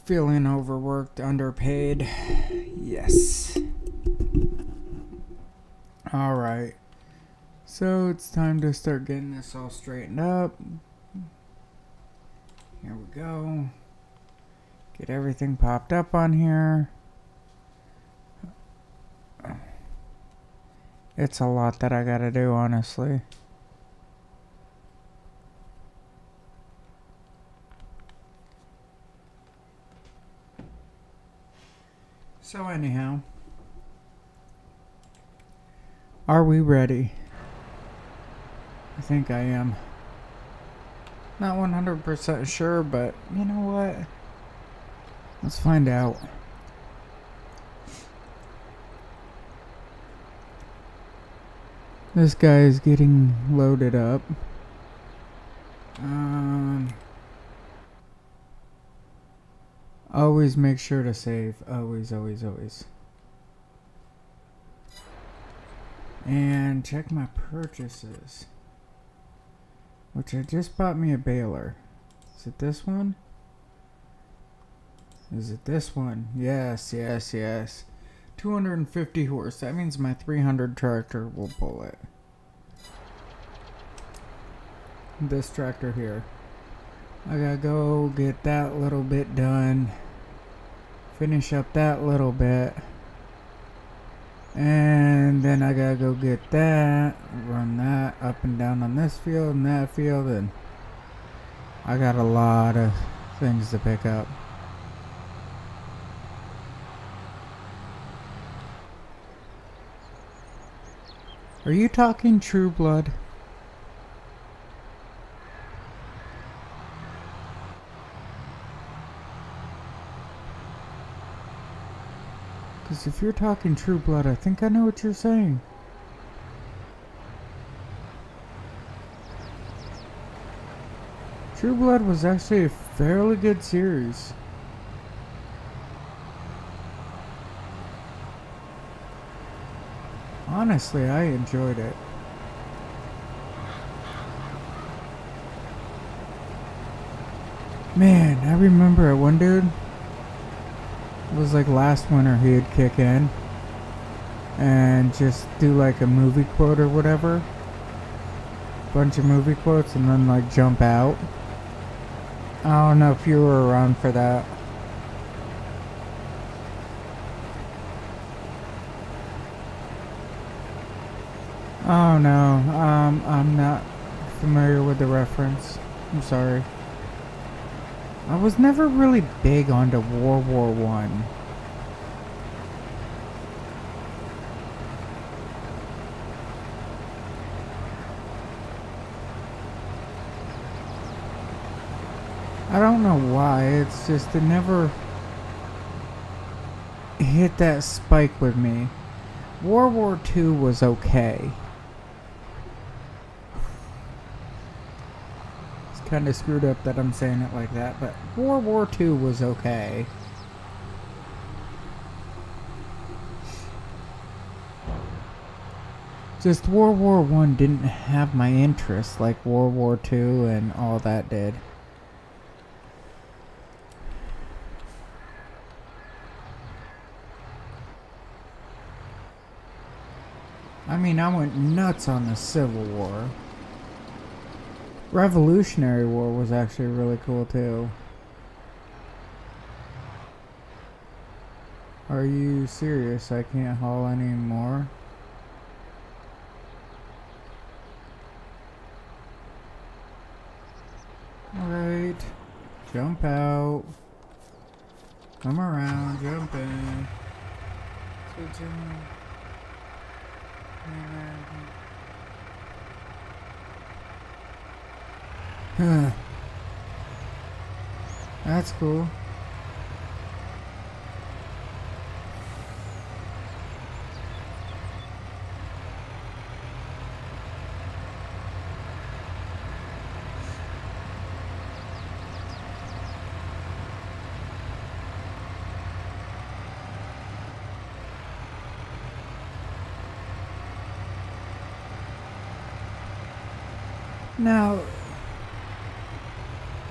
Feeling overworked, underpaid. Yes. Alright. So it's time to start getting this all straightened up. Here we go. Get everything popped up on here. It's a lot that I gotta do, honestly. So anyhow, are we ready? I think I am. Not 100% sure, but you know what? Let's find out. This guy is getting loaded up. Always make sure to save. Always, always, always. And check my purchases. Which I just bought me a baler. Is it this one? Is it this one? Yes, yes, yes. 250 horse. That means my 300 tractor will pull it. This tractor here. I gotta go get that little bit done. Finish up that little bit. And then I gotta go get that. Run that up and down on this field and that field. And I got a lot of things to pick up. Are you talking True Blood? Because if you're talking True Blood, I think I know what you're saying. True Blood was actually a fairly good series. Honestly, I enjoyed it. Man, I remember one dude. It was like last winter he'd kick in and just do like a movie quote or whatever. Bunch of movie quotes and then like jump out. I don't know if you were around for that. Oh no, I'm not familiar with the reference. I'm sorry. I was never really big onto World War One. I don't know why, it's just it never hit that spike with me. World War II was okay. Kind of screwed up that I'm saying it like that, but World War II was okay. Just World War I didn't have my interest like World War II and all that did. I mean, I went nuts on the Civil War. Revolutionary War was actually really cool too. Are you serious? I can't haul anymore? Alright. Jump out. Come around. Jump in. That's cool. Now,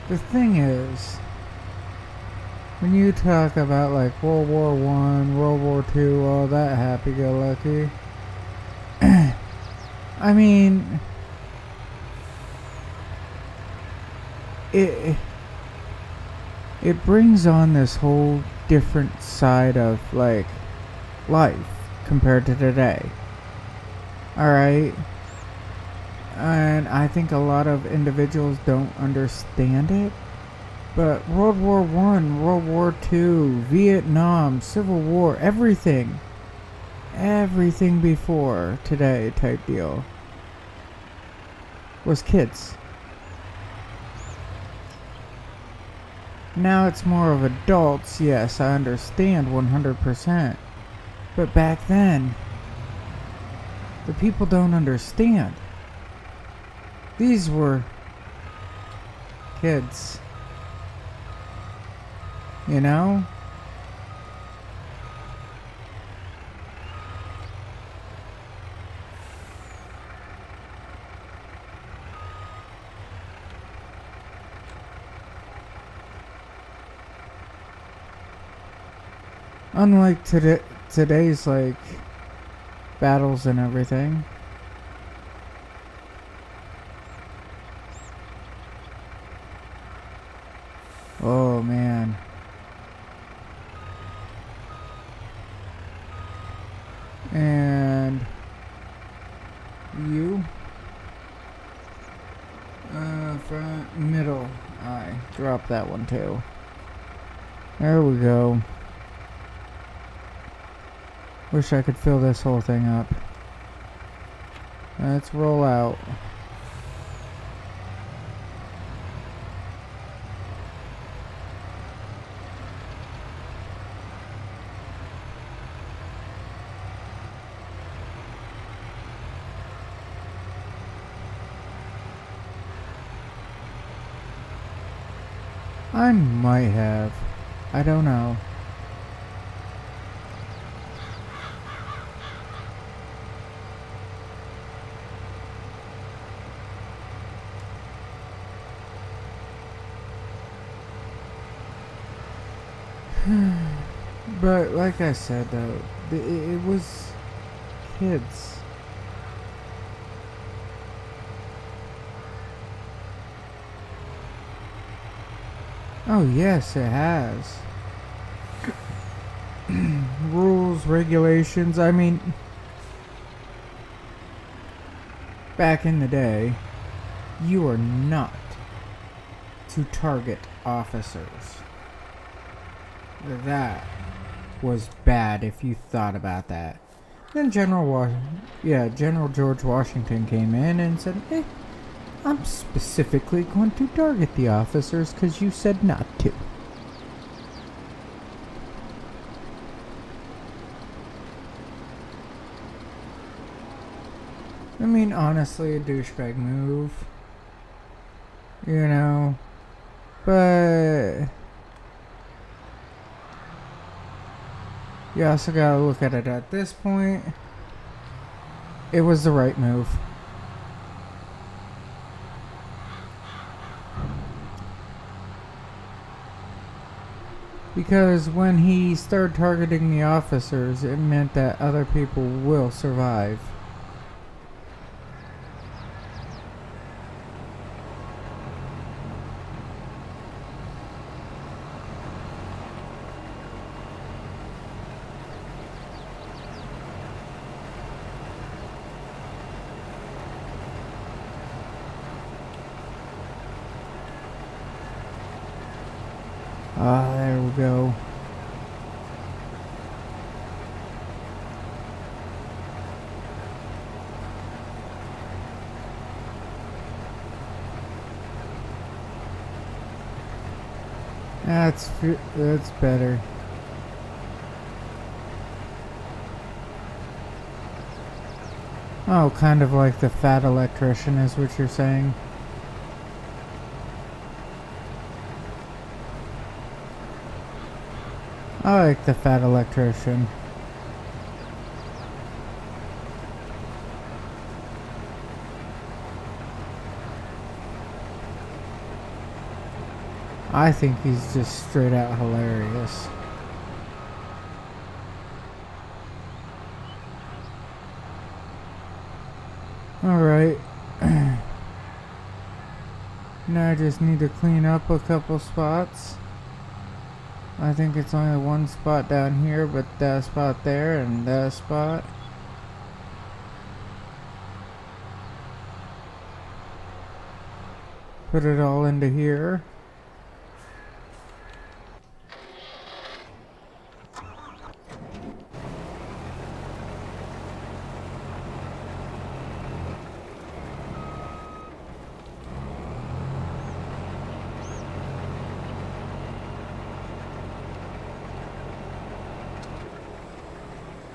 the thing is, when you talk about like World War One, World War Two, all that happy-go-lucky, I mean, it it brings on this whole different side of like life compared to today. All right, and I think a lot of individuals don't understand it. But World War One, World War Two, Vietnam, Civil War, everything before today type deal was kids. Now it's more of adults, yes, I understand 100%. But back then, the people don't understand. These were kids. You know? Unlike today's like battles and everything. Oh man. And you front middle eye, drop that one too. There we go. Wish I could fill this whole thing up. Let's roll out. I might have. I don't know. But like I said though, it was kids. Oh yes, it has. Rules, regulations, I mean, back in the day, you are not to target officers. That was bad if you thought about that. Then General George Washington came in and said, I'm specifically going to target the officers because you said not to. I mean, honestly, a douchebag move. You know, but you also gotta look at it at this point. It was the right move. Because when he started targeting the officers, it meant that other people will survive. Ah, there we go. That's better. Oh, kind of like the fat electrician is what you're saying. I like the fat electrician. I think he's just straight out hilarious. Alright. Now I just need to clean up a couple spots. I think it's only one spot down here, but that spot there and that spot. Put it all into here.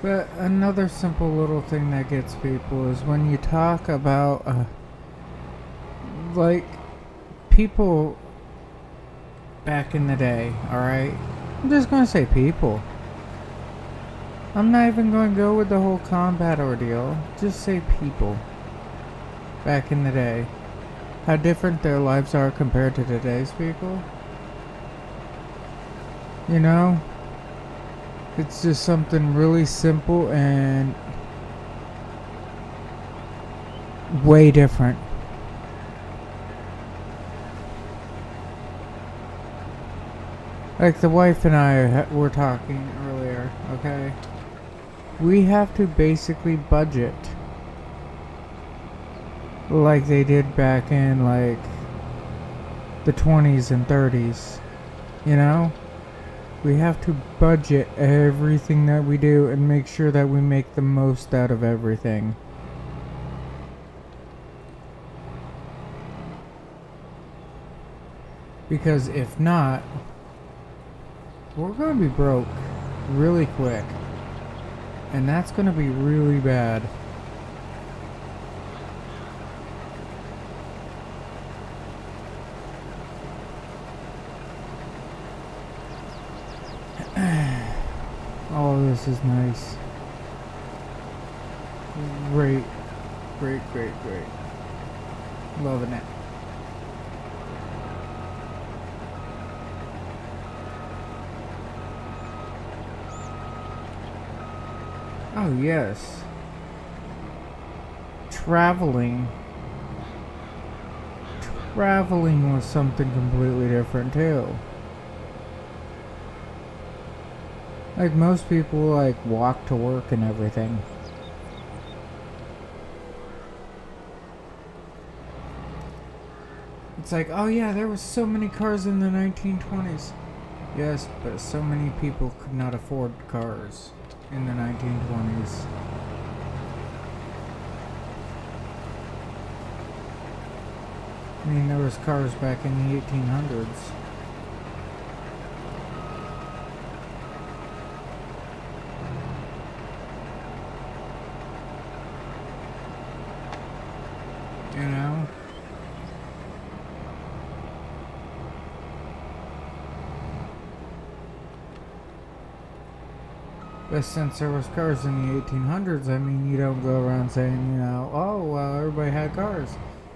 But another simple little thing that gets people is when you talk about, like, people back in the day, alright? I'm just gonna say people. I'm not even gonna go with the whole combat ordeal. Just say people. Back in the day. How different their lives are compared to today's people. You know? It's just something really simple and way different. Like the wife and I were talking earlier, okay? We have to basically budget like they did back in like the 20s and 30s, you know? We have to budget everything that we do and make sure that we make the most out of everything. Because if not, we're going to be broke really quick. And that's going to be really bad. Oh, this is nice. Great. Great, great, great. Loving it. Oh, yes. Traveling. Traveling was something completely different, too. Like, most people, like, walk to work and everything. It's like, oh yeah, there was so many cars in the 1920s. Yes, but so many people could not afford cars in the 1920s. I mean, there was cars back in the 1800s. You know? But since there was cars in the 1800s, I mean, you don't go around saying, you know, oh, well, everybody had cars.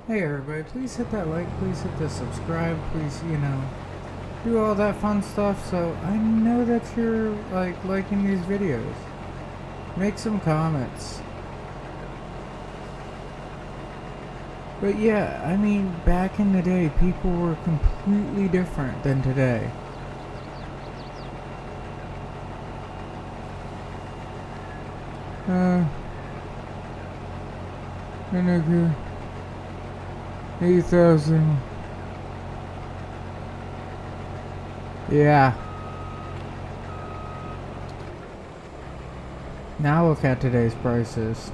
Hey, everybody, please hit that like, please hit the subscribe, please, you know, do all that fun stuff so I know that you're, like, liking these videos. Make some comments. But yeah, I mean, back in the day, people were completely different than today. Vinegar. 8,000. Yeah. Now look at today's prices.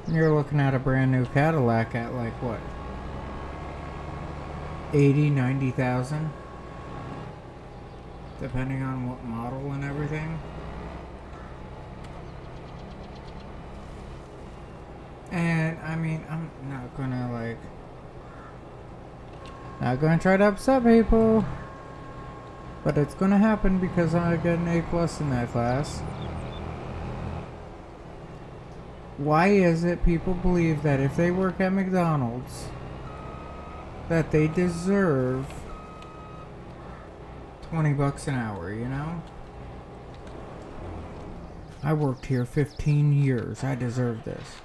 You're looking at a brand new Cadillac at like what? 80, 90,000? Depending on what model and everything. And I mean, I'm not gonna not gonna try to upset people, but it's gonna happen because I get an A+ in that class. Why is it people believe that if they work at McDonald's that they deserve $20 an hour, you know? I worked here 15 years. I deserve this.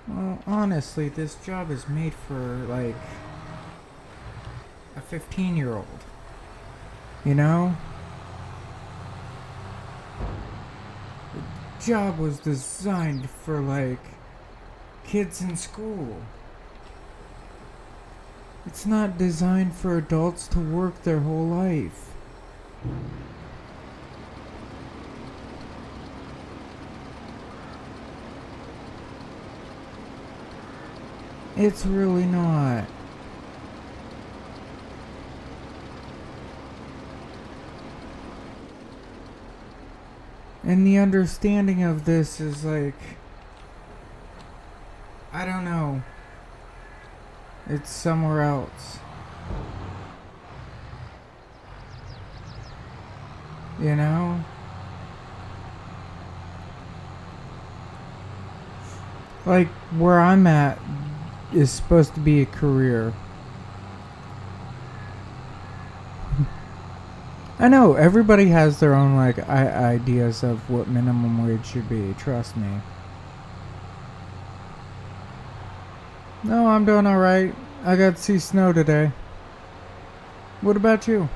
Well, honestly, this job is made for, like, a 15-year-old. You know? The job was designed for, like, kids in school. It's not designed for adults to work their whole life. It's really not. And the understanding of this is like, I don't know. It's somewhere else. You know? Like, where I'm at is supposed to be a career. I know, everybody has their own, like, ideas of what minimum wage should be, trust me. No, I'm doing alright. I got to see snow today. What about you?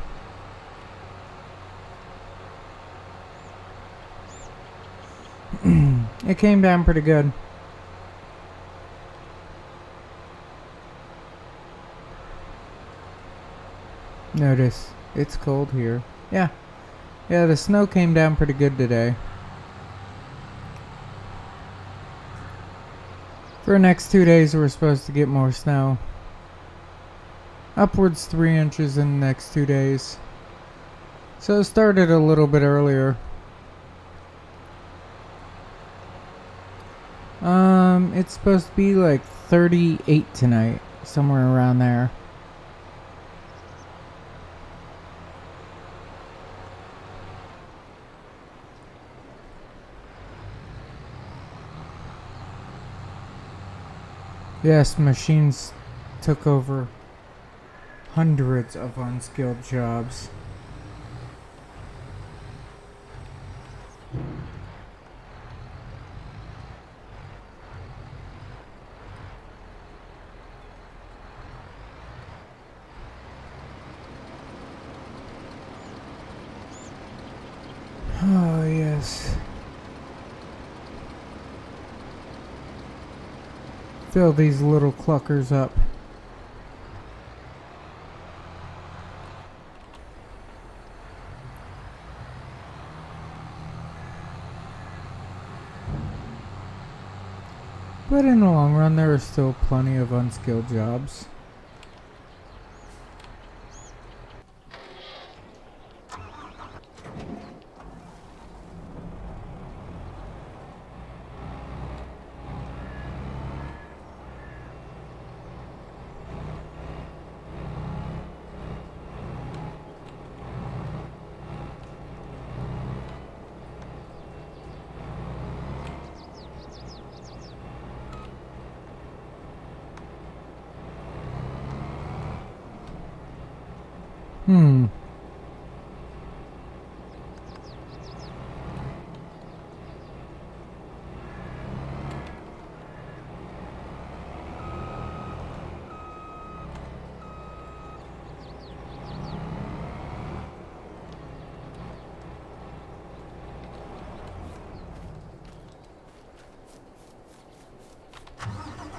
It came down pretty good. Notice, it's cold here. Yeah, the snow came down pretty good today. For the next 2 days, we're supposed to get more snow. Upwards 3 inches in the next 2 days. So it started a little bit earlier. It's supposed to be like 38 tonight, somewhere around there. Yes, machines took over hundreds of unskilled jobs. Oh, yes. Fill these little cluckers up. But in the long run, there are still plenty of unskilled jobs.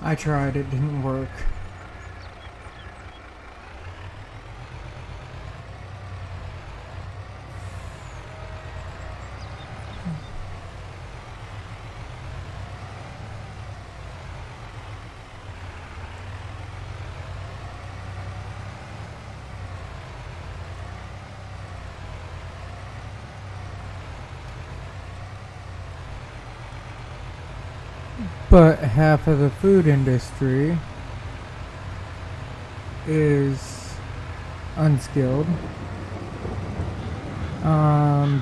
I tried, it didn't work. But half of the food industry is unskilled.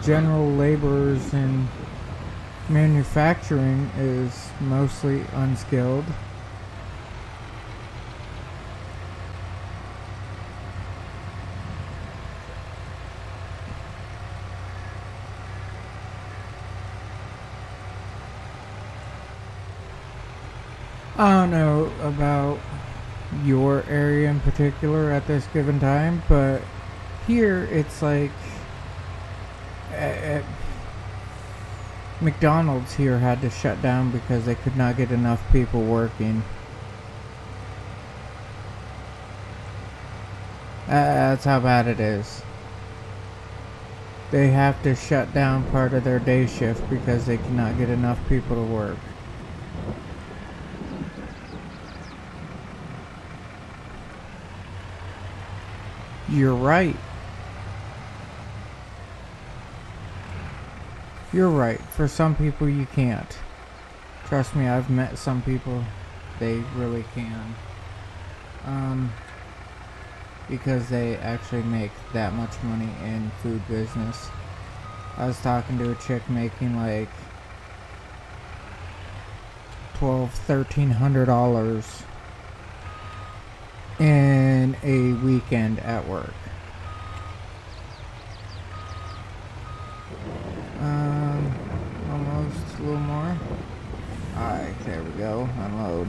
General laborers in manufacturing is mostly unskilled. I don't know about your area in particular at this given time, but here it's like uh, McDonald's here had to shut down because they could not get enough people working. That's how bad it is. They have to shut down part of their day shift because they cannot get enough people to work. You're right. You're right. For some people you can't. Trust me, I've met some people, they really can. Because they actually make that much money in food business. I was talking to a chick making like $1,200–1,300 in a weekend at work. Almost a little more. Alright, there we go. Unload.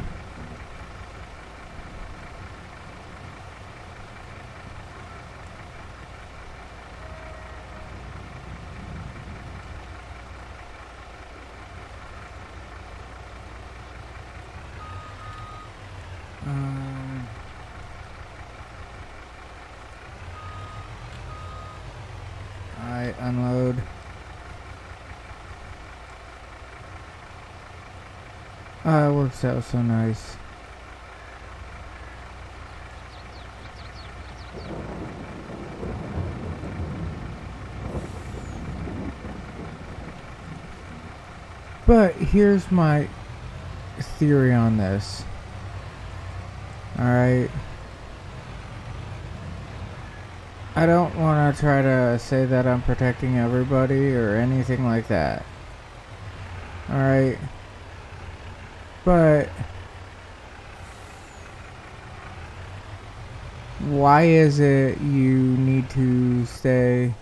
Alright, unload. It works out so nice. But here's my theory on this. Alright. I don't want to try to say that I'm protecting everybody or anything like that. Alright. But why is it you need to stay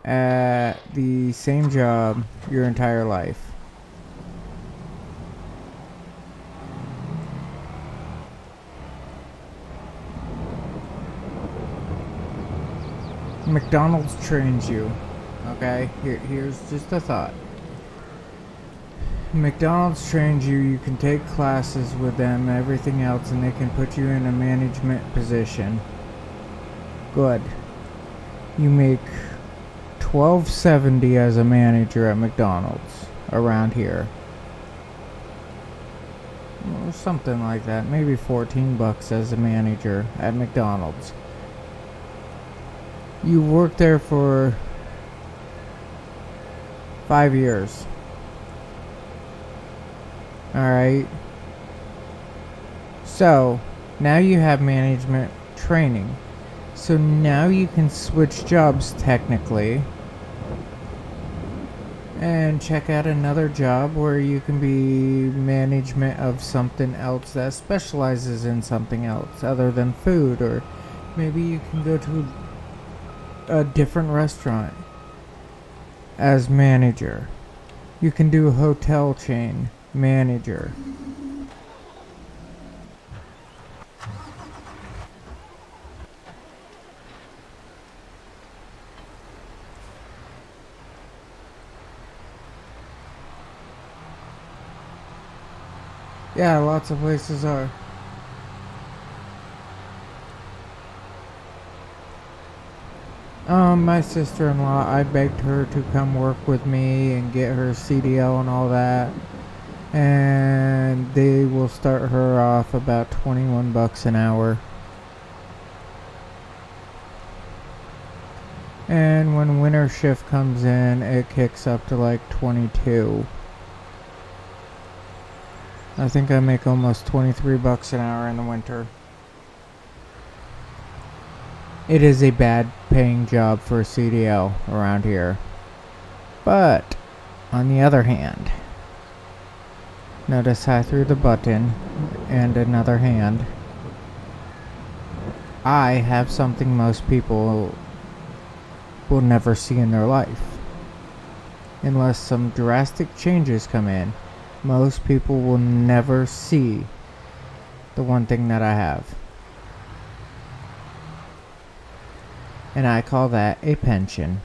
at the same job your entire life? McDonald's trains you, okay? Here's just a thought. McDonald's trains you, you can take classes with them and everything else, and they can put you in a management position. Good. You make $12.70 as a manager at McDonald's around here. Or something like that. Maybe $14 as a manager at McDonald's. You work there for 5 years. Alright. So, now you have management training. So now you can switch jobs technically. And check out another job where you can be management of something else that specializes in something else other than food. Or maybe you can go to a different restaurant as manager. You can do a hotel chain manager. Yeah, lots of places are. My sister-in-law, I begged her to come work with me and get her CDL and all that. And they will start her off about $21 an hour. And when winter shift comes in, it kicks up to like 22. I think I make almost $23 an hour in the winter. It is a bad paying job for a CDL around here. But, on the other hand, notice I threw the button and another hand. I have something most people will never see in their life. Unless some drastic changes come in. Most people will never see the one thing that I have. And I call that a pension.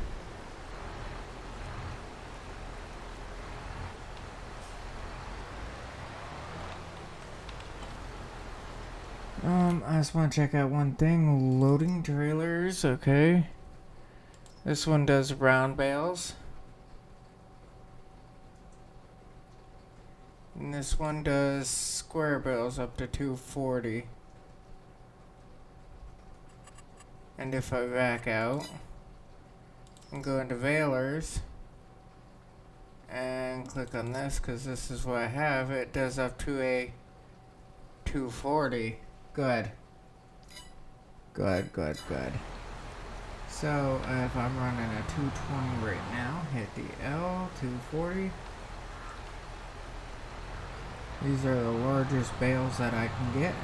I just want to check out one thing. Loading trailers, okay. This one does round bales. And this one does square bales up to 240. And if I back out and go into Valers and click on this, because this is what I have, it does up to a 240. Good. Good. So if I'm running a 220 right now, hit the L, 240. These are the largest bales that I can get.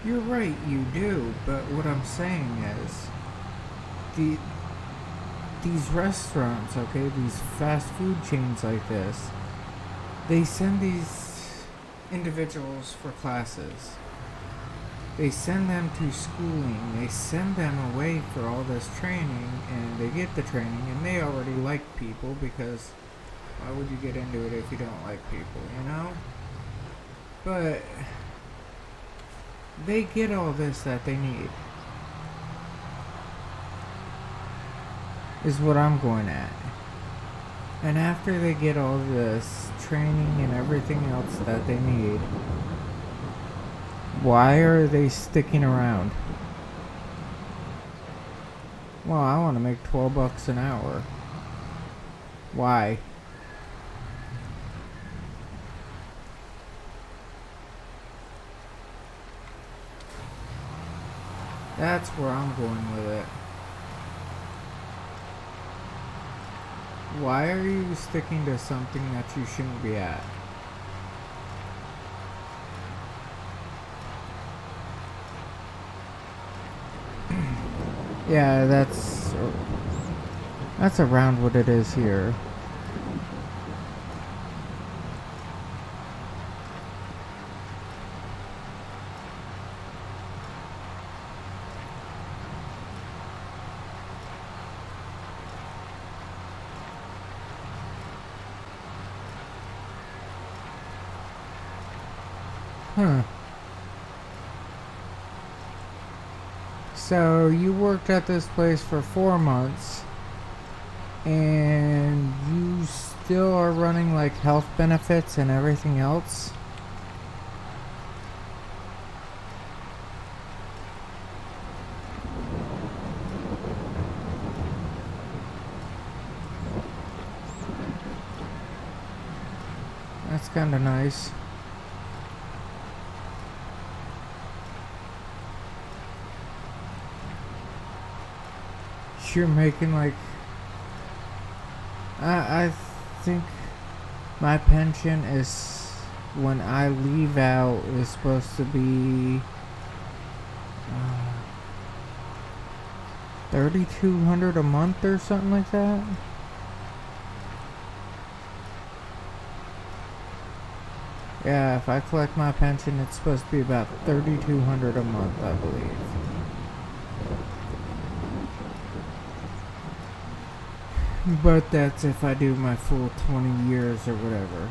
You're right, you do, but what I'm saying is, these restaurants, okay, these fast food chains like this, they send these individuals for classes. They send them to schooling, they send them away for all this training, and they get the training, and they already like people, because why would you get into it if you don't like people, you know? But they get all this that they need, is what I'm going at. And after they get all this training and everything else that they need, why are they sticking around? Well, I want to make $12 an hour. Why? That's where I'm going with it. Why are you sticking to something that you shouldn't be at? Yeah, that's around what it is here. Huh. So you worked at this place for 4 months, and you still are running like health benefits and everything else? That's kind of nice. You're making like, I think my pension is, when I leave out, is supposed to be $3,200 a month or something like that. Yeah, if I collect my pension, it's supposed to be about $3,200 a month, I believe. But that's if I do my full 20 years or whatever.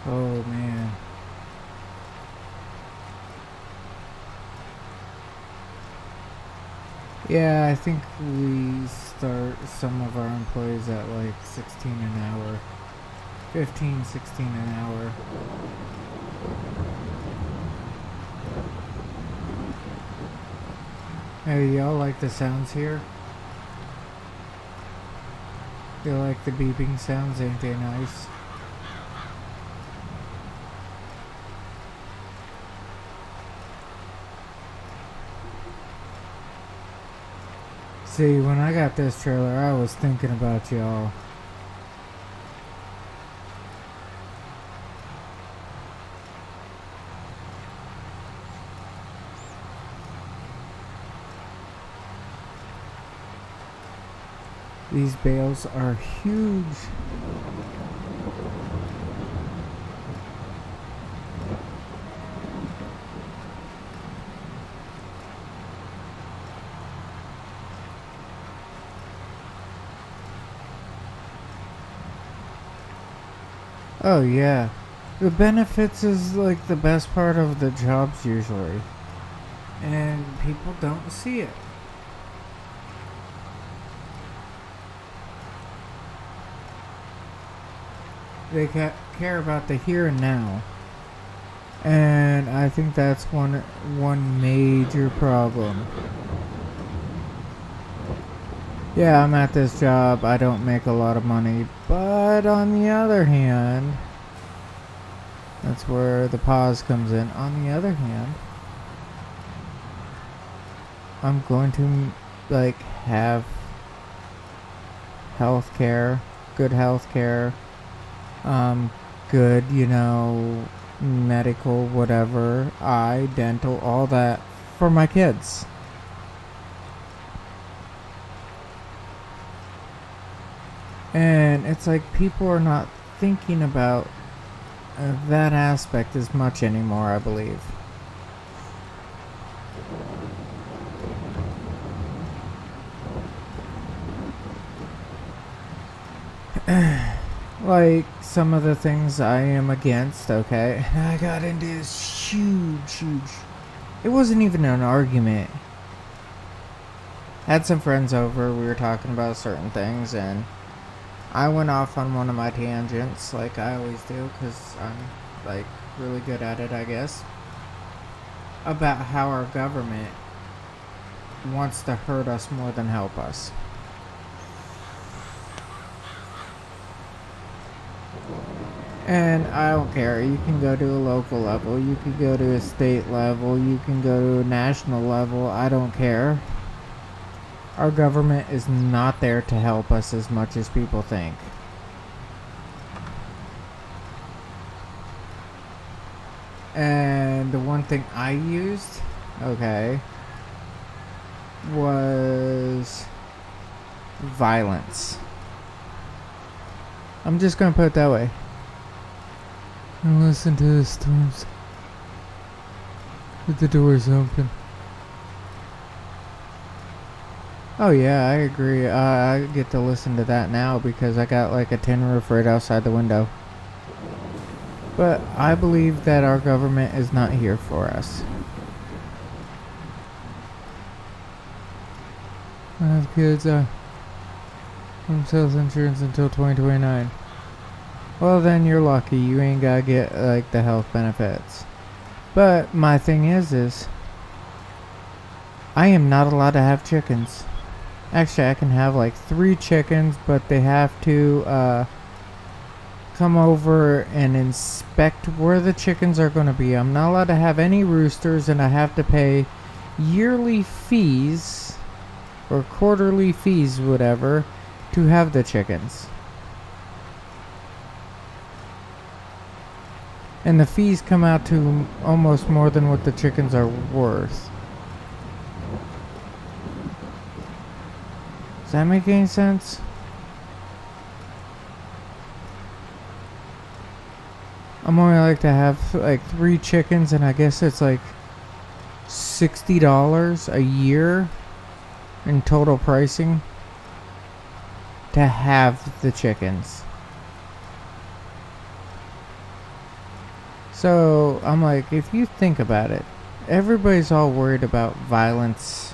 Oh man. Yeah, I think we start some of our employees at like 16 an hour. 15, 16 an hour. Hey, y'all like the sounds here? They like the beeping sounds, ain't they nice? See, when I got this trailer, I was thinking about y'all. These bales are huge. Oh yeah. The benefits is like the best part of the jobs usually. And people don't see it. They care about the here and now. And I think that's one major problem. Yeah, I'm at this job, I don't make a lot of money, but on the other hand, that's where the pause comes in. On the other hand, I'm going to like have healthcare, good healthcare, good, medical, whatever, eye, dental, all that for my kids. And it's like people are not thinking about that aspect as much anymore, I believe. Like some of the things I am against, okay? I got into this huge. It wasn't even an argument. Had some friends over, we were talking about certain things, and I went off on one of my tangents, like I always do, because I'm, like, really good at it, I guess. About how our government wants to hurt us more than help us. And I don't care, you can go to a local level, you can go to a state level, you can go to a national level, I don't care. Our government is not there to help us as much as people think. And the one thing I used, okay, was violence. I'm just gonna put it that way. And listen to the storms with the doors open. Oh yeah, I agree. I get to listen to that now because I got like a tin roof right outside the window. But I believe that our government is not here for us. I have kids from health insurance until 2029. Well then you're lucky, you ain't gotta get like the health benefits. But my thing is I am not allowed to have chickens. Actually, I can have like 3 chickens, but they have to come over and inspect where the chickens are going to be. I'm not allowed to have any roosters, and I have to pay yearly fees or quarterly fees, whatever, to have the chickens. And the fees come out to almost more than what the chickens are worth. Does that make any sense? I'm only like to have like 3 chickens, and I guess it's like $60 a year in total pricing to have the chickens. So I'm like, if you think about it, everybody's all worried about violence.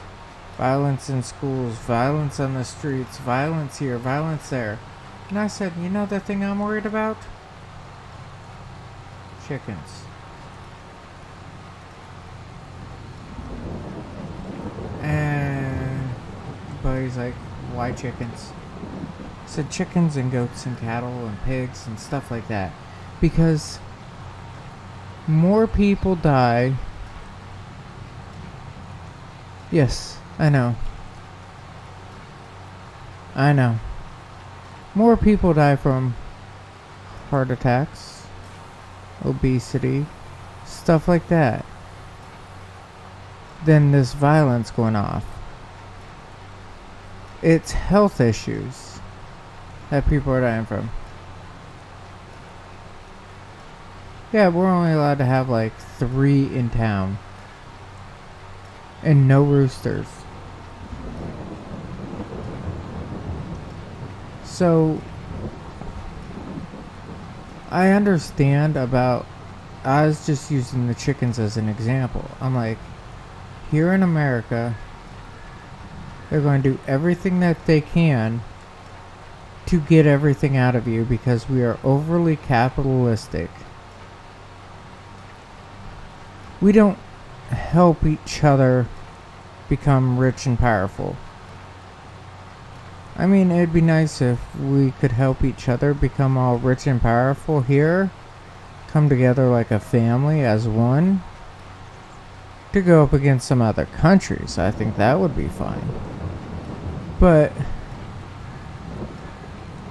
Violence in schools, violence on the streets, violence here, violence there. And I said, you know the thing I'm worried about? Chickens. And buddy's like, why chickens? So chickens and goats and cattle and pigs and stuff like that. Because more people die. Yes, I know. I know. More people die from heart attacks, obesity, stuff like that, than this violence going off. It's health issues that people are dying from. Yeah, we're only allowed to have like 3 in town. And no roosters. So, I understand about... I was just using the chickens as an example. I'm like, here in America, they're going to do everything that they can to get everything out of you because we are overly capitalistic. We don't help each other become rich and powerful. I mean, it'd be nice if we could help each other become all rich and powerful here, come together like a family as one, to go up against some other countries. I think that would be fine. But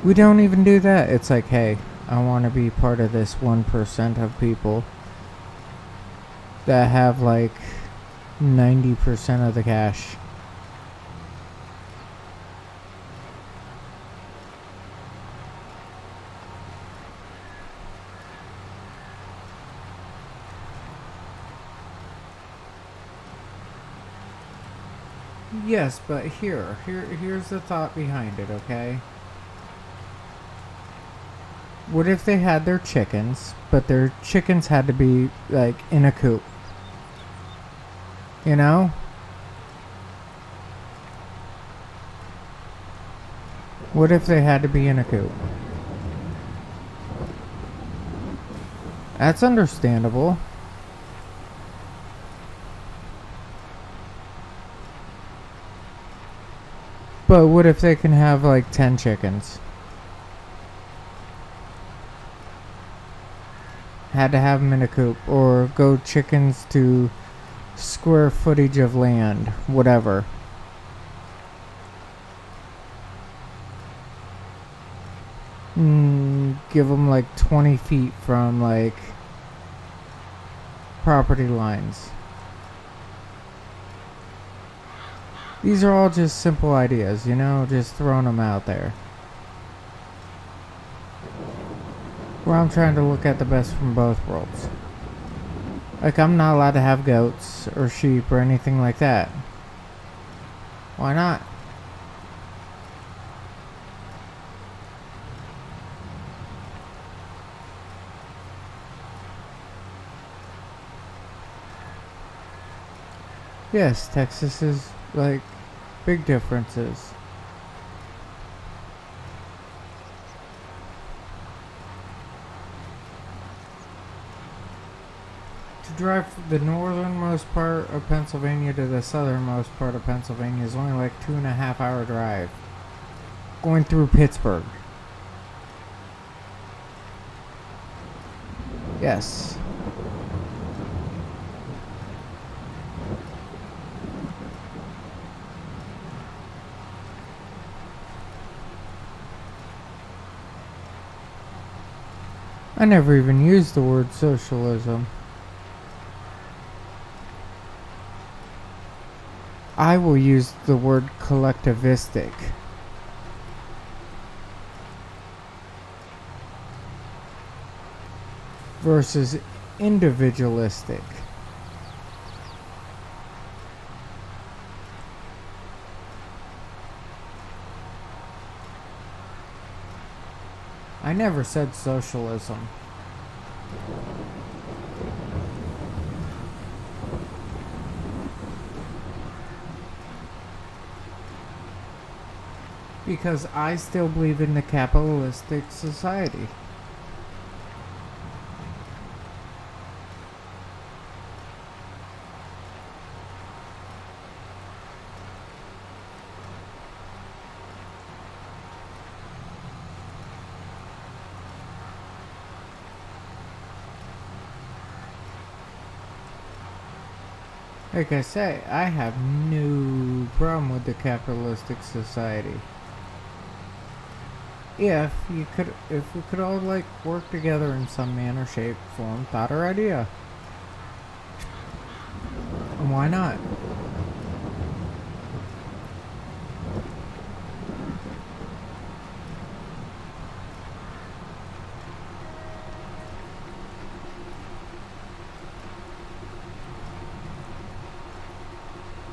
we don't even do that. It's like, hey, I want to be part of this 1% of people that have like 90% of the cash. Yes, but here's the thought behind it, okay? What if they had their chickens, but their chickens had to be like in a coop? You know? What if they had to be in a coop? That's understandable. But what if they can have like 10 chickens? Had to have them in a coop, or go chickens to square footage of land, whatever. Give them like 20 feet from like property lines. These are all just simple ideas, you know, just throwing them out there. Where I'm trying to look at the best from both worlds. Like, I'm not allowed to have goats or sheep or anything like that. Why not? Yes, Texas is like big differences. To drive from the northernmost part of Pennsylvania to the southernmost part of Pennsylvania is only like 2.5 hour drive. Going through Pittsburgh. Yes. I never even used the word socialism. I will use the word collectivistic. Versus individualistic. I never said socialism. Because I still believe in the capitalistic society. Like I say, I have no problem with the capitalistic society. If we could all like work together in some manner, shape, form, thought, or idea, why not?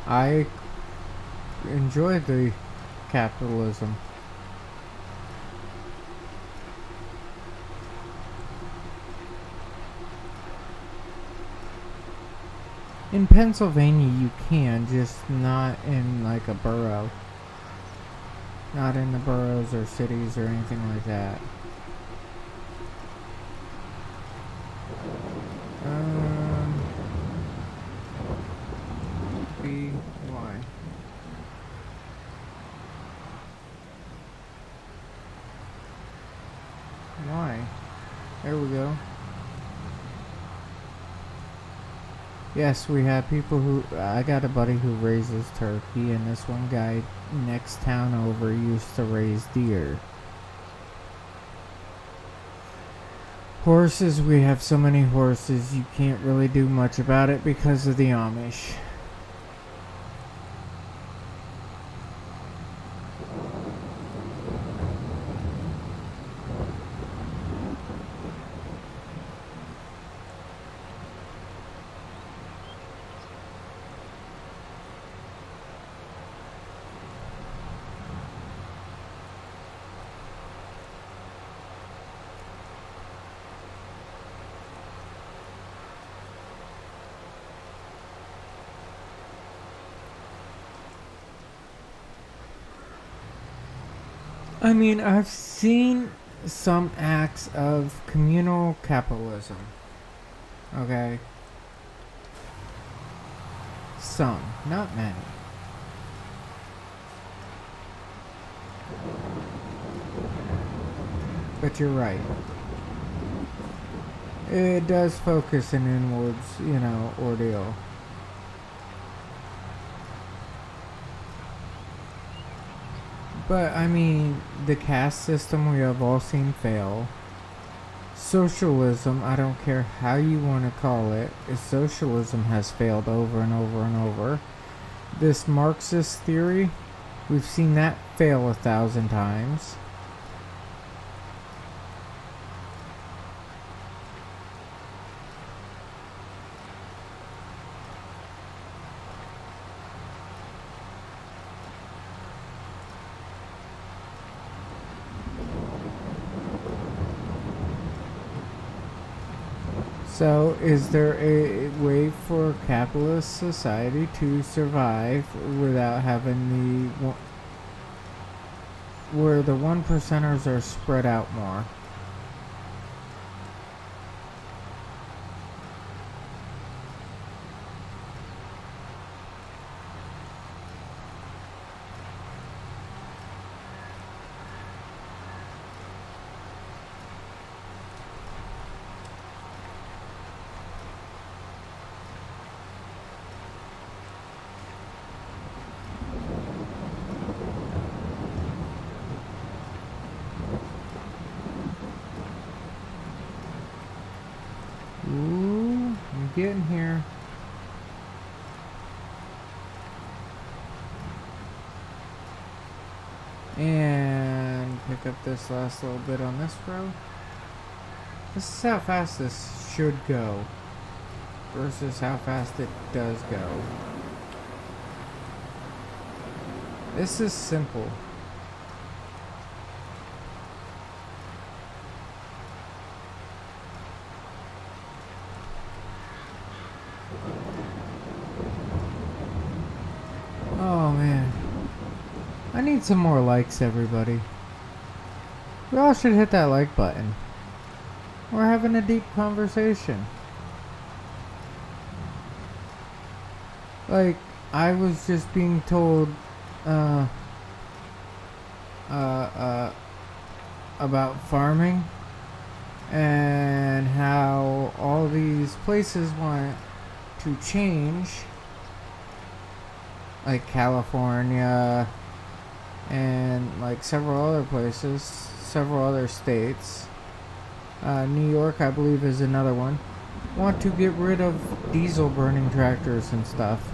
I enjoy the capitalism. In Pennsylvania, you can, just not in like a borough. Not in the boroughs or cities or anything like that. Um, B, Y. Y. There we go. Yes, we have people who... I got a buddy who raises turkey, and this one guy next town over used to raise deer. Horses, we have so many horses, you can't really do much about it because of the Amish. I mean, I've seen some acts of communal capitalism. Okay? Some, not many. But you're right. It does focus an inwards, ordeal. But, I mean, the caste system we have all seen fail. Socialism, I don't care how you want to call it, socialism has failed over and over and over. This Marxist theory, we've seen that fail 1,000 times. So, is there a way for capitalist society to survive without having where the one percenters are spread out more? Ooh, I'm getting here. And pick up this last little bit on this row. This is how fast this should go versus how fast it does go. This is simple. Oh man. I need some more likes, everybody. We all should hit that like button. We're having a deep conversation. Like, I was just being told, about farming and how all these places want to change like California and like several other places, several other states. New York, I believe, is another one. Want to get rid of diesel burning tractors and stuff.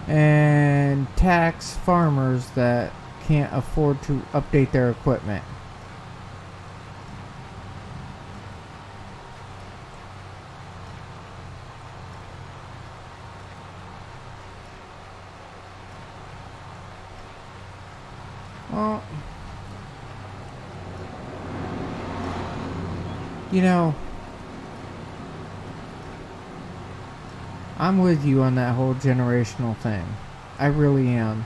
And tax farmers that can't afford to update their equipment. Well, you know, I'm with you on that whole generational thing. I really am.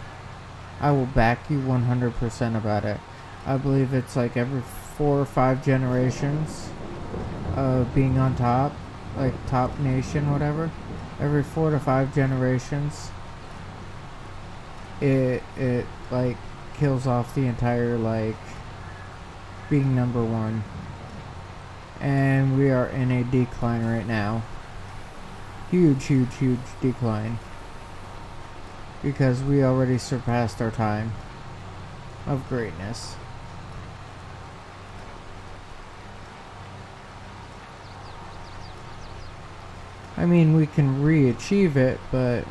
I will back you 100% about it. I believe it's like every 4 or 5 generations of being on top, like top nation, whatever. Every 4 to 5 generations, it like kills off the entire like being number one. And we are in a decline right now. Huge decline. Because we already surpassed our time of greatness. I mean, we can re-achieve it, but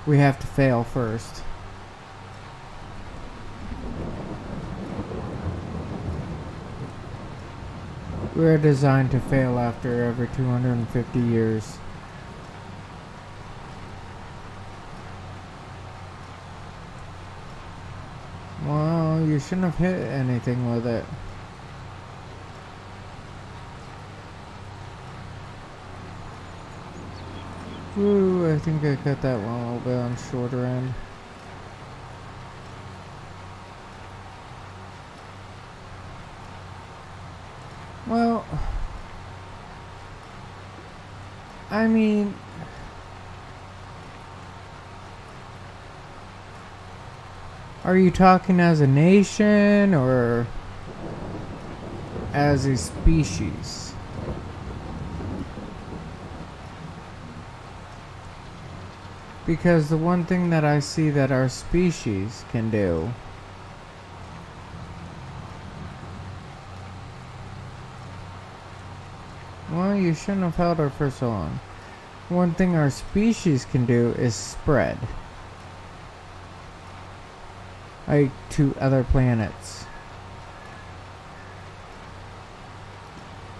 we have to fail first. We're designed to fail after every 250 years. Well, you shouldn't have hit anything with it. Ooh, I think I cut that one a little bit on the shorter end. Well, I mean, are you talking as a nation or as a species? Because the one thing that I see that our species can do well, you shouldn't have held her for so long. One thing our species can do is spread. Like to other planets.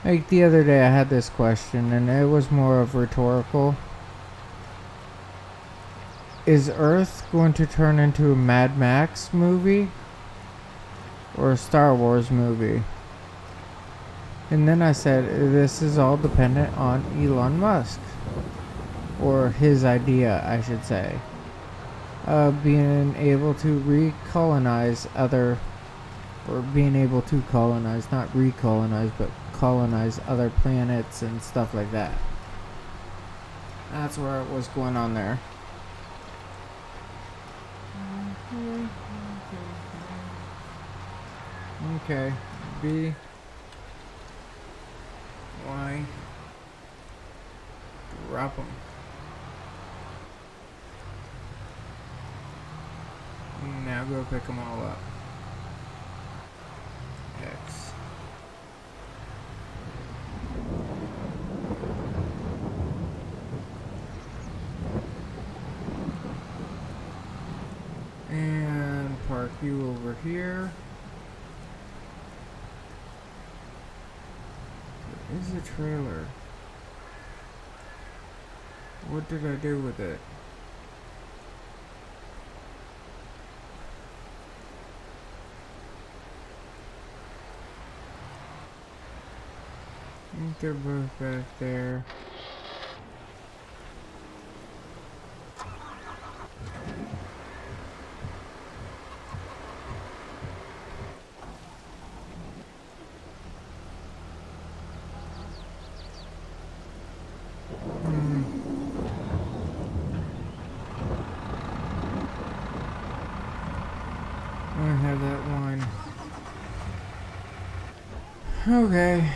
Like the other day I had this question and it was more of rhetorical. Is Earth going to turn into a Mad Max movie? Or a Star Wars movie? And then I said, this is all dependent on Elon Musk. Or his idea, I should say. Being able to recolonize other... Or being able to colonize, not recolonize, but colonize other planets and stuff like that. That's where it was going on there. Okay, B, Y, drop them. Now go pick them all up. X. And park you over here. There is a trailer. What did I do with it? I think they're both back there. I have that one. Okay.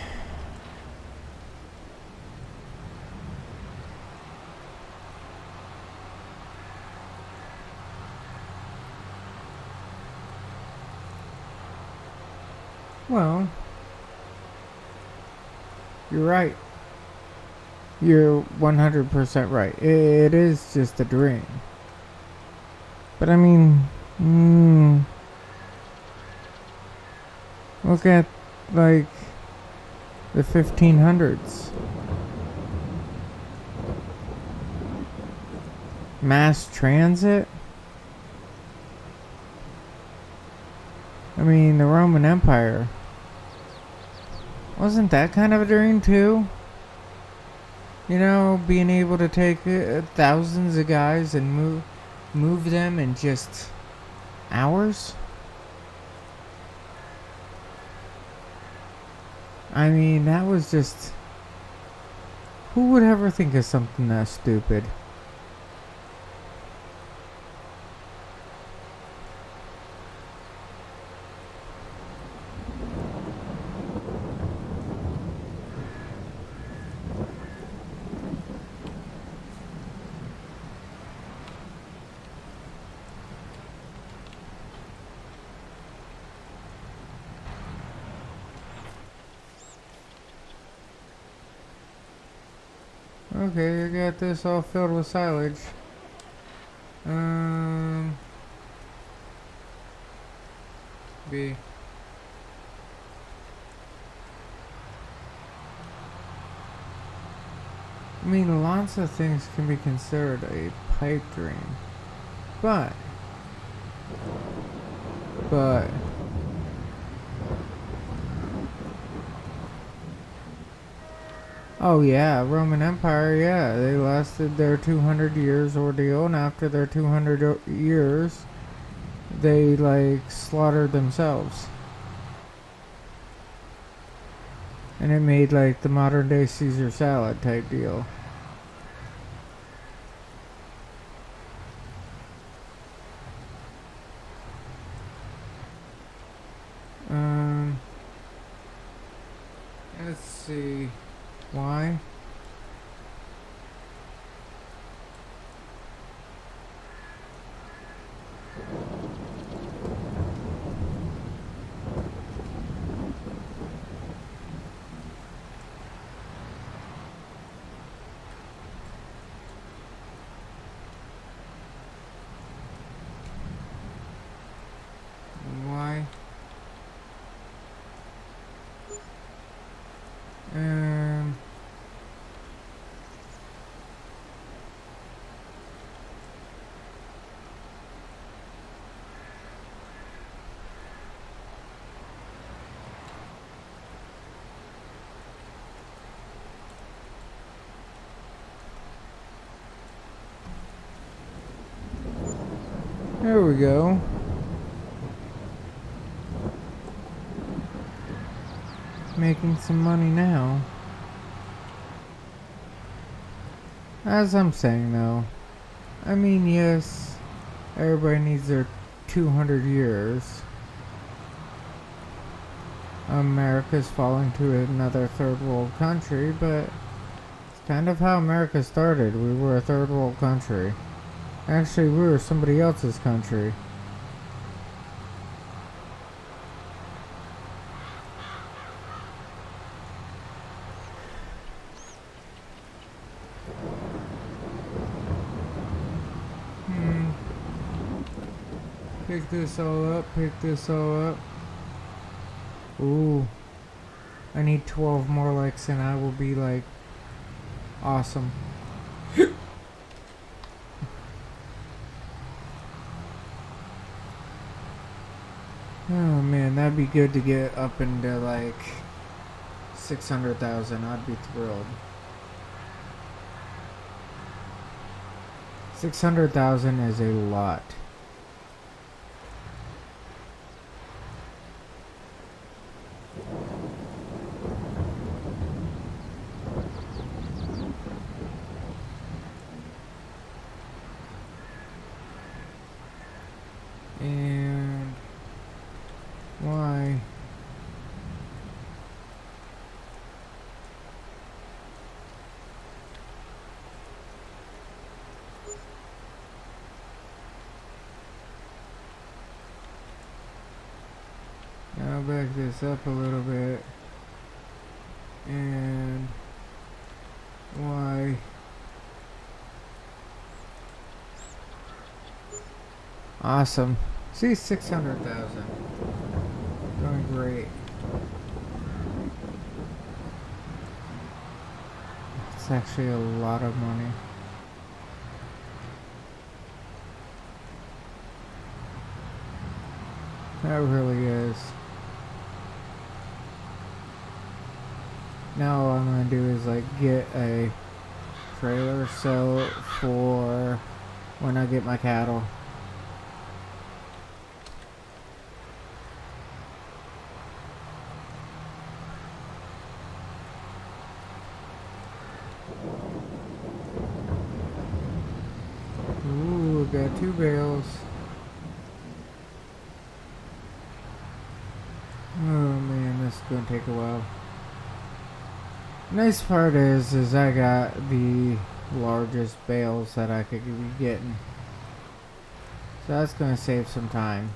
Well, you're right. You're 100% right. It is just a dream. But I mean, look at, like, the 1500s. Mass transit? I mean, the Roman Empire. Wasn't that kind of a dream, too? You know, being able to take thousands of guys and move them in just hours? I mean, that was just... Who would ever think of something that stupid? Okay, I got this all filled with silage. B. I mean, lots of things can be considered a pipe dream. But... Oh yeah, Roman Empire, yeah, they lasted their 200 years ordeal, and after their 200 years, they, like, slaughtered themselves. And it made, like, the modern day Caesar salad type deal. Let's see. Why? Why? There we go. Making some money now. As I'm saying though, I mean, yes, everybody needs their 200 years. America's falling to another third world country, but it's kind of how America started. We were a third world country. Actually, we were somebody else's country. Pick this all up, pick this all up. Ooh. I need 12 more likes and I will be like awesome. Oh man, that'd be good to get up into like 600,000. I'd be thrilled. 600,000 is a lot. And why? this up a little bit. And why? Awesome. See, 600,000. Going great. It's actually a lot of money. That really is. Now all I'm gonna do is like get a trailer so for when I get my cattle. Ooh, got 2 bales. Oh man, this is gonna take a while. Nice part is I got the largest bales that I could be getting. So that's gonna save some time.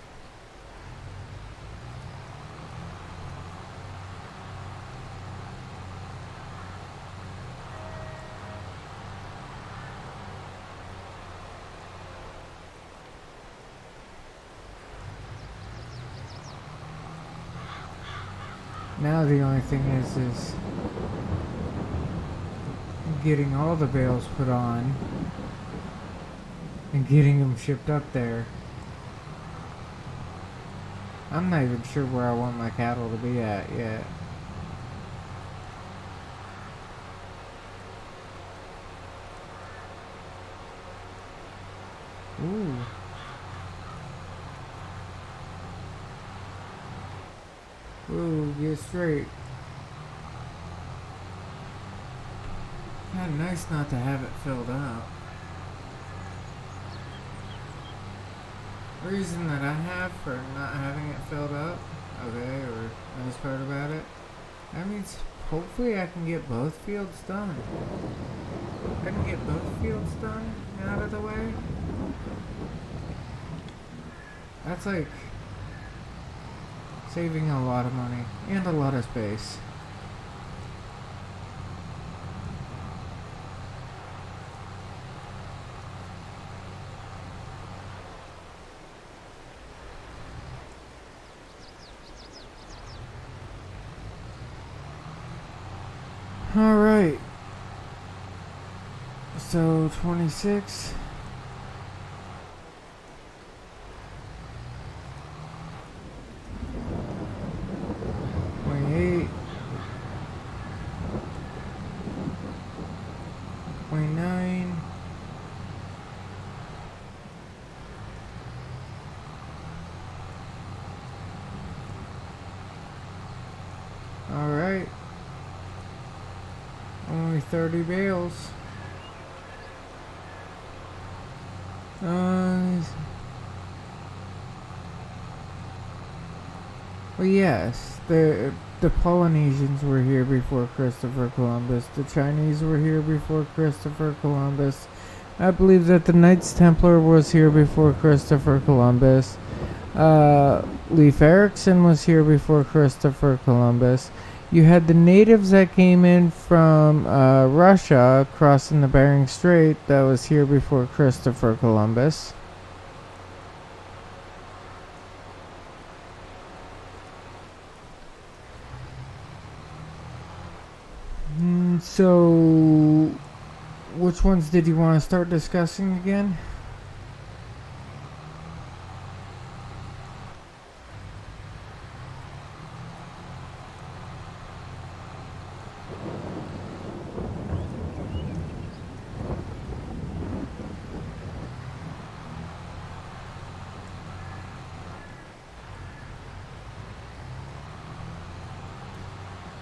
Now the only thing is getting all the bales put on and getting them shipped up there. I'm not even sure where I want my cattle to be at yet. Ooh. Ooh, get straight. Kind of nice not to have it filled up. Reason that I have for not having it filled up, okay, or nice part about it, that means hopefully I can get both fields done. I can get both fields done and out of the way. That's like saving a lot of money and a lot of space. Alright. So 26. 28. 29. Alright. Only 30 bales. Well, yes, the Polynesians were here before Christopher Columbus. The Chinese were here before Christopher Columbus. I believe that the Knights Templar was here before Christopher Columbus. Leif Erikson was here before Christopher Columbus. You had the natives that came in from Russia crossing the Bering Strait that was here before Christopher Columbus. So, which ones did you want to start discussing again?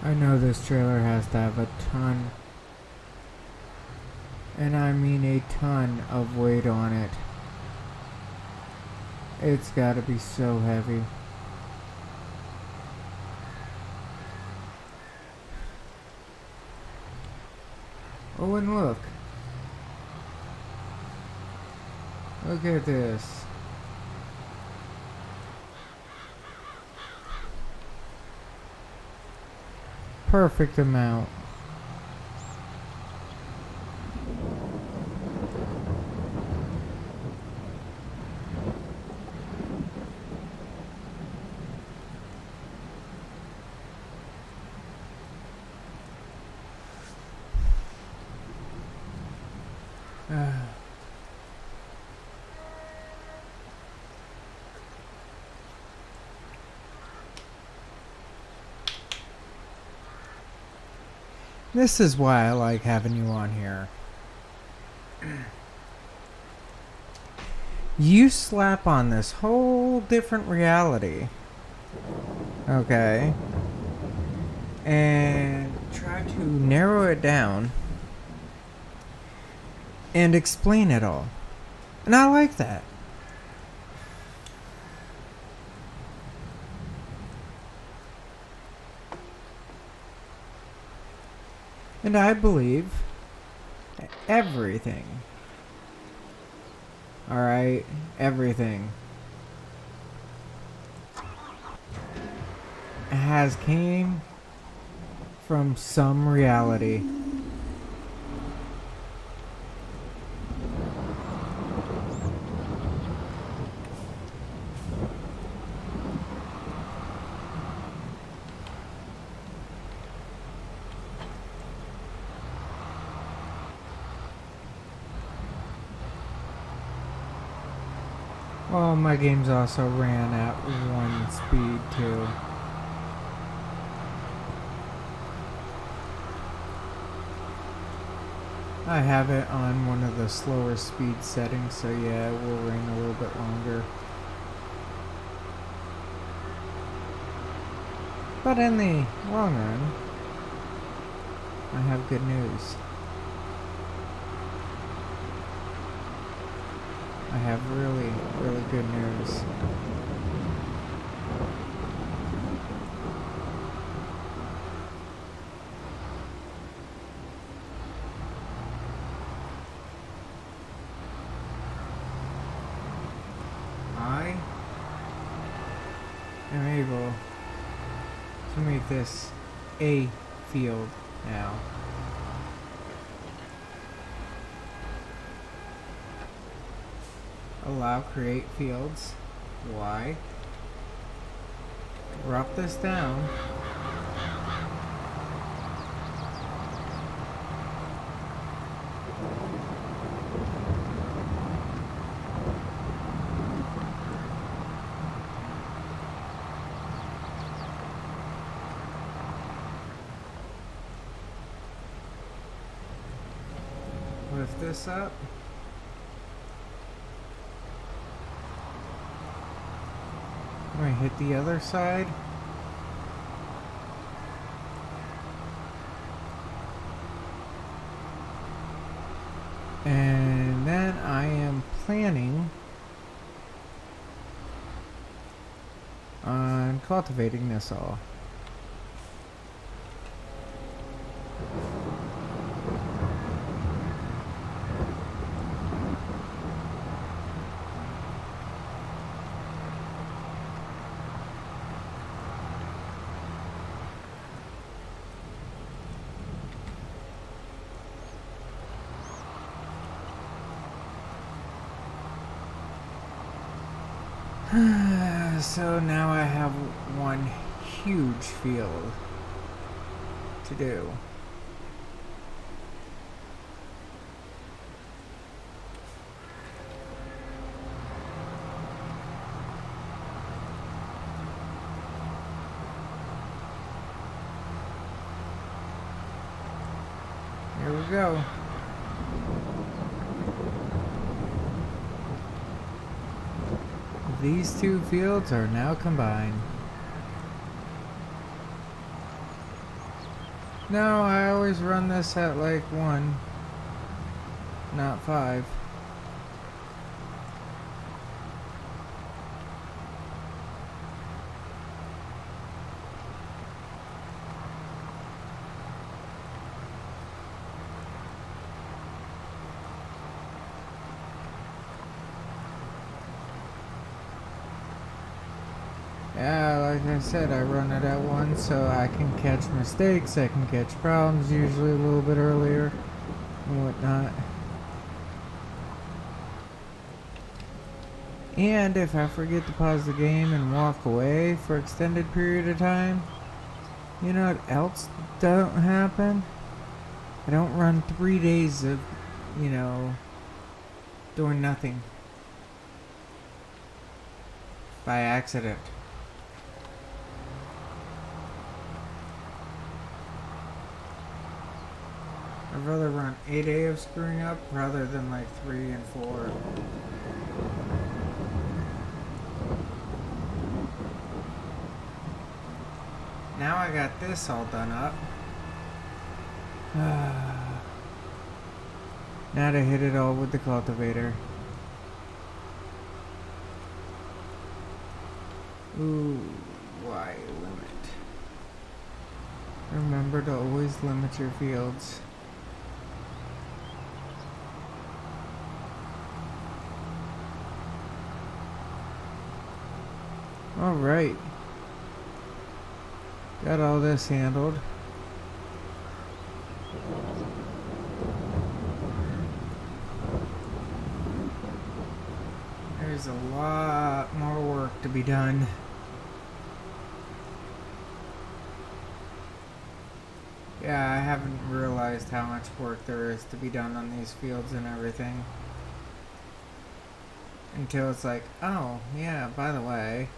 I know this trailer has to have a ton, and I mean a ton of weight on it. It's gotta be so heavy. Oh, and look. Look at this. perfect amount. This is why I like having you on here. You slap on this whole different reality. Okay. And try to narrow it down and explain it all. And I like that. And I believe everything. Alright? Everything has came from some reality. Well, my games also ran at 1 speed too. I have it on one of the slower speed settings, so yeah, it will ring a little bit longer. But in the long run, I have good news. I have really, really good news. I am able to make this a field now. Allow create fields. Why? Drop this down. Lift this up. I'm gonna hit the other side. And then I am planning on cultivating this all. So now I have one huge field to do. Here we go. These two fields are now combined. No, I always run this at like 1, not 5. Yeah, like I said, I run it at once so I can catch mistakes, I can catch problems usually a little bit earlier and whatnot. And if I forget to pause the game and walk away for extended period of time, you know what else don't happen? I don't run 3 days of, doing nothing by accident. I'd rather run 8 days of screwing up rather than like 3 and 4. Now I got this all done up. Now to hit it all with the cultivator. Ooh, why limit? Remember to always limit your fields. Alright. Got all this handled. There's a lot more work to be done. Yeah, I haven't realized how much work there is to be done on these fields and everything. Until it's like, oh, yeah, by the way.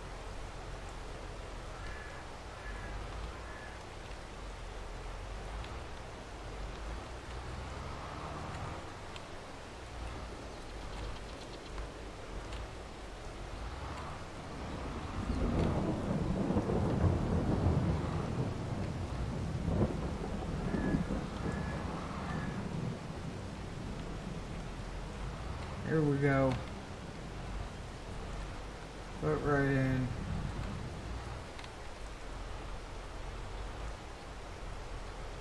Here we go. Put right in.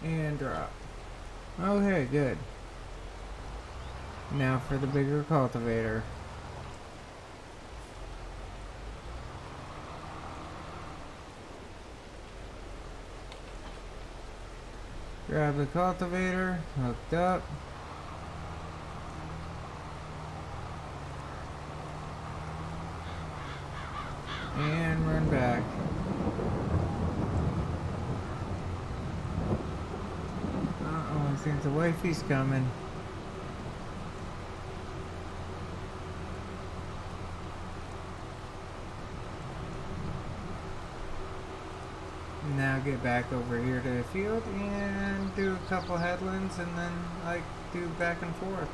And drop. Okay, good. Now for the bigger cultivator. Grab the cultivator, hooked up. And run back. Uh-oh, I think the wifey's coming. Now get back over here to the field and do a couple headlands and then do back and forth.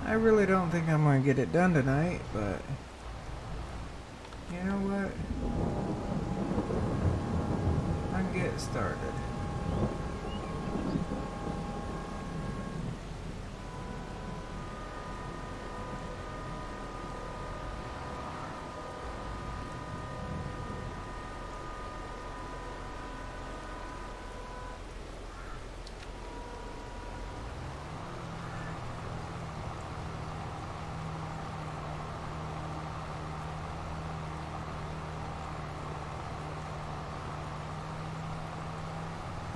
I really don't think I'm going to get it done tonight, but you know what? I can get started.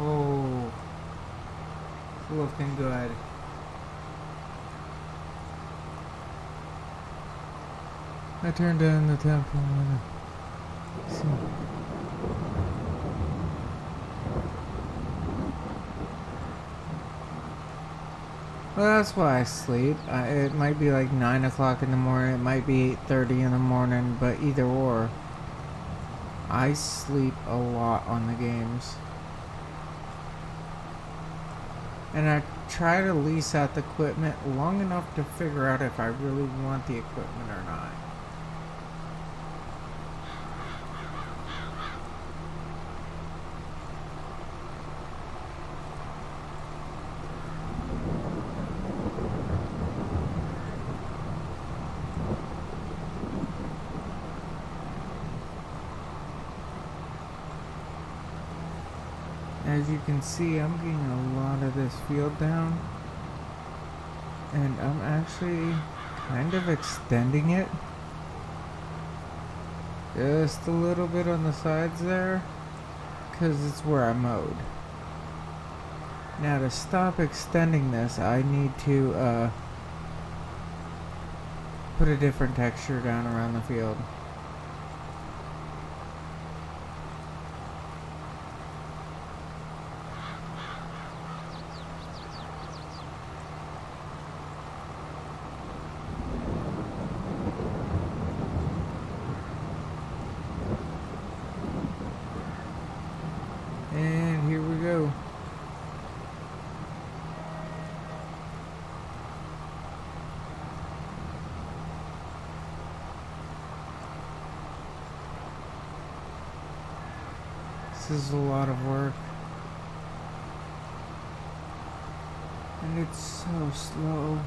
Oh, it's looking good. I turned down the tempo. Well, that's why I sleep. It might be like 9 o'clock in the morning. It might be 8:30 in the morning. But either or, I sleep a lot on the games. And I try to lease out the equipment long enough to figure out if I really want the equipment or not. As you can see, I'm getting a lot of this field down, and I'm actually kind of extending it just a little bit on the sides there, because it's where I mowed. Now to stop extending this, I need to put a different texture down around the field. And here we go. This is a lot of work. And it's so slow.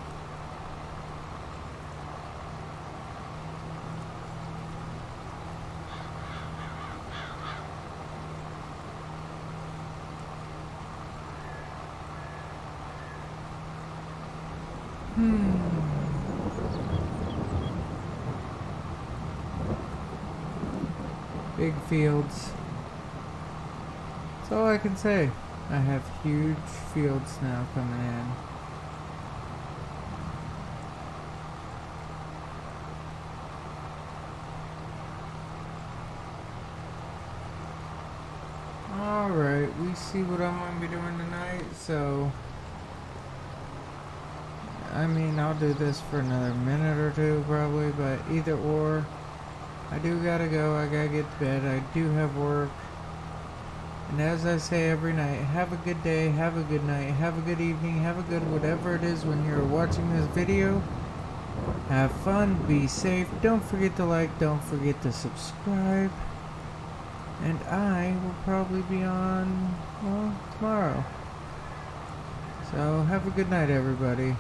Big fields. That's all I can say. I have huge fields now coming in. Alright, we see what I'm going to be doing tonight, so I mean, I'll do this for another minute or two probably, but either or, I do gotta go, I gotta get to bed, I do have work. And as I say every night, have a good day, have a good night, have a good evening, have a good whatever it is when you're watching this video. Have fun, be safe, don't forget to like, don't forget to subscribe. And I will probably be on, well, tomorrow. So have a good night, everybody.